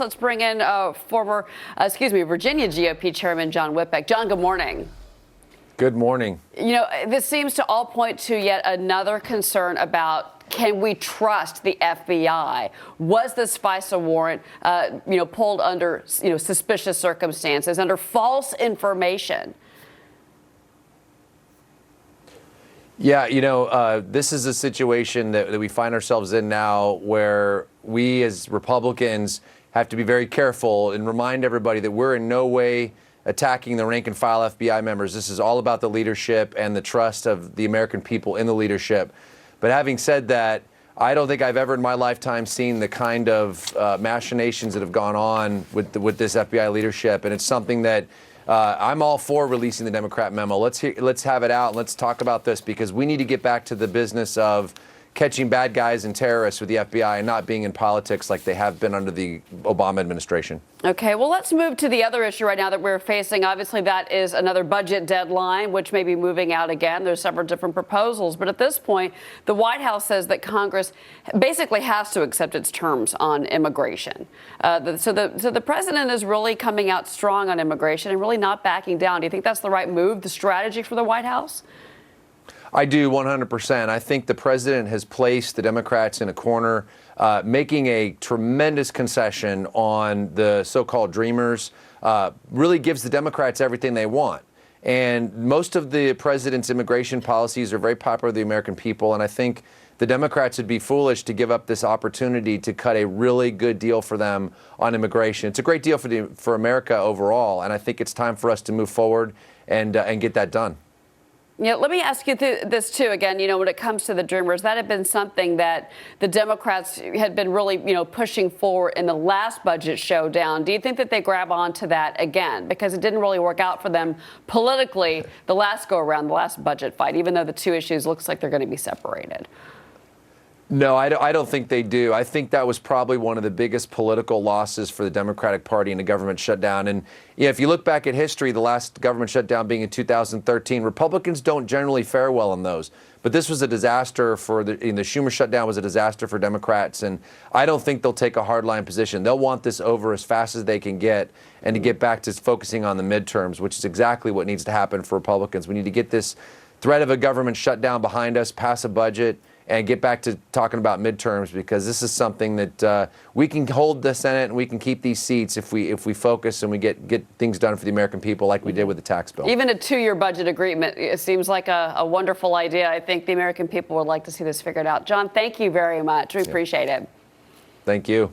Let's bring in Virginia GOP Chairman John Whitbeck. John, good morning. Good morning. You know, this seems to all point to yet another concern about, can we trust the FBI? Was this FISA warrant, pulled under, suspicious circumstances, under false information? Yeah, this is a situation that we find ourselves in now where we as Republicans have to be very careful and remind everybody that we're in no way attacking the rank and file FBI members. This is all about the leadership and the trust of the American people in the leadership. But having said that, I don't think I've ever in my lifetime seen the kind of machinations that have gone on with this FBI leadership. And it's something that I'm all for releasing the Democrat memo. Let's have it out and let's talk about this, because we need to get back to the business of catching bad guys and terrorists with the FBI and not being in politics like they have been under the Obama administration. Okay, well, let's move to the other issue right now that we're facing. Obviously, that is another budget deadline, which may be moving out again. There's several different proposals. But at this point, the White House says that Congress basically has to accept its terms on immigration. So the president is really coming out strong on immigration and really not backing down. Do you think that's the right move, the strategy for the White House? I do, 100%. I think the president has placed the Democrats in a corner, making a tremendous concession on the so-called dreamers, really gives the Democrats everything they want. And most of the president's immigration policies are very popular with the American people, and I think the Democrats would be foolish to give up this opportunity to cut a really good deal for them on immigration. It's a great deal for America overall, and I think it's time for us to move forward and get that done. Yeah, let me ask you this, too, again, when it comes to the Dreamers, that had been something that the Democrats had been really, pushing for in the last budget showdown. Do you think that they grab onto that again? Because it didn't really work out for them politically the last go-around, the last budget fight, even though the two issues looks like they're going to be separated. No, I don't think they do. I think that was probably one of the biggest political losses for the Democratic Party in the government shutdown. And if you look back at history, the last government shutdown being in 2013, Republicans don't generally fare well in those. But this was a disaster the Schumer shutdown was a disaster for Democrats. And I don't think they'll take a hardline position. They'll want this over as fast as they can get and to get back to focusing on the midterms, which is exactly what needs to happen for Republicans. We need to get this threat of a government shutdown behind us, pass a budget, and get back to talking about midterms, because this is something that we can hold the Senate and we can keep these seats if we focus and we get things done for the American people like we did with the tax bill. Even a 2-year budget agreement, it seems like a wonderful idea. I think the American people would like to see this figured out. John, thank you very much. We appreciate it. Thank you.